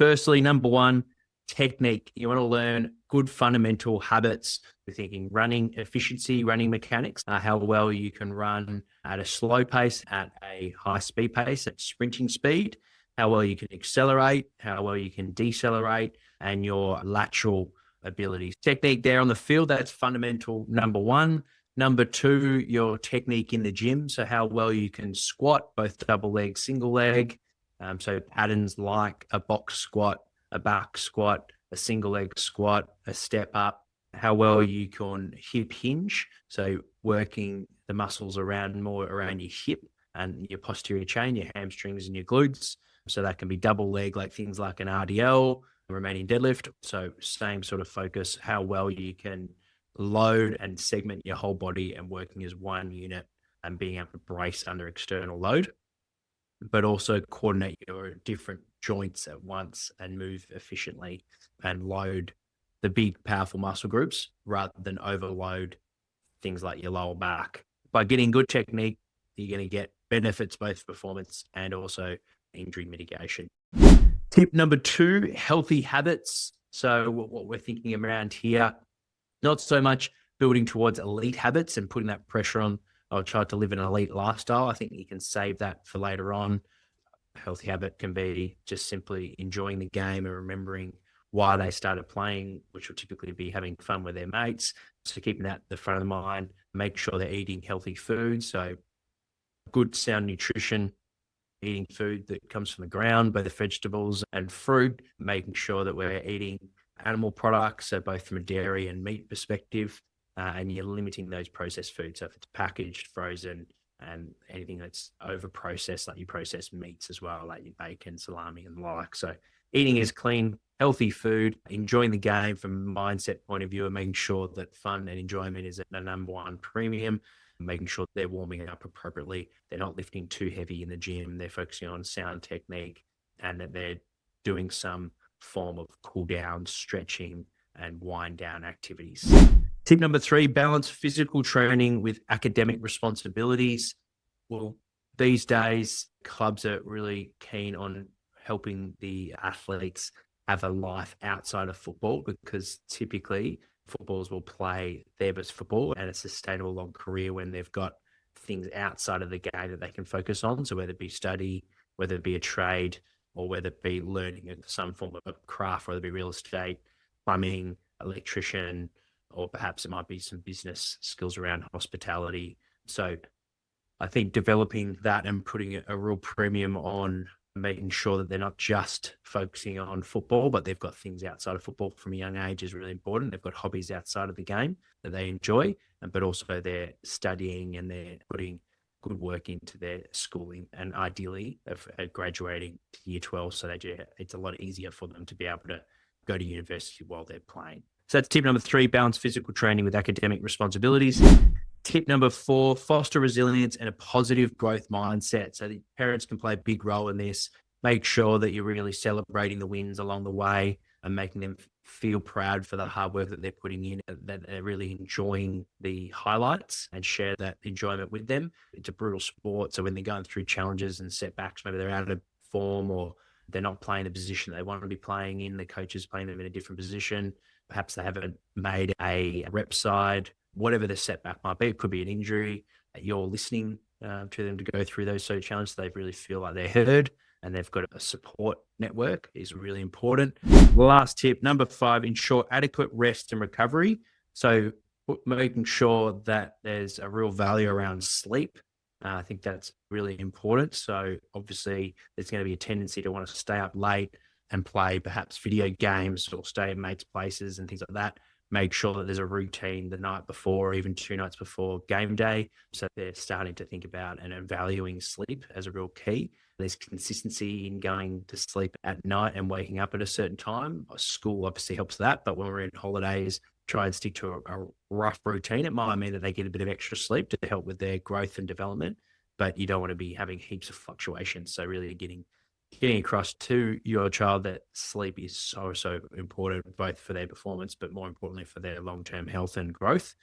Firstly, number one, technique. You want to learn good fundamental habits. We're thinking running efficiency, running mechanics, how well you can run at a slow pace, at a high speed pace, at sprinting speed, how well you can accelerate, how well you can decelerate, and your lateral abilities. Technique there on the field, that's fundamental number one. Number two, your technique in the gym. So how well you can squat, both double leg, single leg. So patterns like a box squat, a back squat, a single leg squat, a step up, how well you can hip hinge. So working the muscles more around your hip and your posterior chain, your hamstrings and your glutes. So that can be double leg, like things like an RDL, remaining deadlift. So same sort of focus, how well you can load and segment your whole body and working as one unit and being able to brace under external load, but also coordinate your different joints at once and move efficiently and load the big, powerful muscle groups rather than overload things like your lower back. By getting good technique, you're going to get benefits, both performance and also injury mitigation. Tip number two, healthy habits. So what we're thinking around here, not so much building towards elite habits and putting that pressure on our child to live an elite lifestyle. I think you can save that for later on. A healthy habit can be just simply enjoying the game and remembering why they started playing, which will typically be having fun with their mates. So keeping that at the front of the mind, make sure they're eating healthy food. So good, sound nutrition, eating food that comes from the ground, both vegetables and fruit, making sure that we're eating animal products, so both from a dairy and meat perspective, and you're limiting those processed foods. So if it's packaged, frozen, and anything that's over processed, like you process meats as well, like your bacon, salami, and the like. So eating is clean, healthy food, enjoying the game from a mindset point of view, and making sure that fun and enjoyment is at the number one premium, making sure they're warming up appropriately. They're not lifting too heavy in the gym. They're focusing on sound technique and that they're doing some form of cool down, stretching, and wind down activities. Tip number three, balance physical training with academic responsibilities. Well, these days, clubs are really keen on helping the athletes have a life outside of football, because typically footballers will play their best football and a sustainable long career when they've got things outside of the game that they can focus on. So whether it be study, whether it be a trade, or whether it be learning some form of craft, whether it be real estate, plumbing, electrician, or perhaps it might be some business skills around hospitality. So I think developing that and putting a real premium on making sure that they're not just focusing on football, but they've got things outside of football from a young age is really important. They've got hobbies outside of the game that they enjoy, but also they're studying and they're putting good work into their schooling, and ideally of graduating to year 12, so that it's a lot easier for them to be able to go to university while they're playing. So that's tip number three, balance physical training with academic responsibilities. Tip number four, foster resilience and a positive growth mindset. So the parents can play a big role in this. Make sure that you're really celebrating the wins along the way and making them feel proud for the hard work that they're putting in, that they're really enjoying the highlights, and share that enjoyment with them. It's a brutal sport. So when they're going through challenges and setbacks, maybe they're out of form or they're not playing the position they want to be playing in, the coach is playing them in a different position. Perhaps they haven't made a rep side, whatever the setback might be. It could be an injury. You're listening to them to go through those sort of challenges. They really feel like they're heard and they've got a support network is really important. Last tip, number five, ensure adequate rest and recovery. So making sure that there's a real value around sleep. I think that's really important. So obviously there's going to be a tendency to want to stay up late and play perhaps video games or stay at mates' places and things like that. Make sure that there's a routine the night before, or even 2 nights before game day. So they're starting to think about and valuing sleep as a real key. There's consistency in going to sleep at night and waking up at a certain time. School obviously helps that, but when we're in holidays, try and stick to a rough routine. It might mean that they get a bit of extra sleep to help with their growth and development, but you don't want to be having heaps of fluctuations. So really getting across to your child that sleep is so important, both for their performance, but more importantly for their long-term health and growth.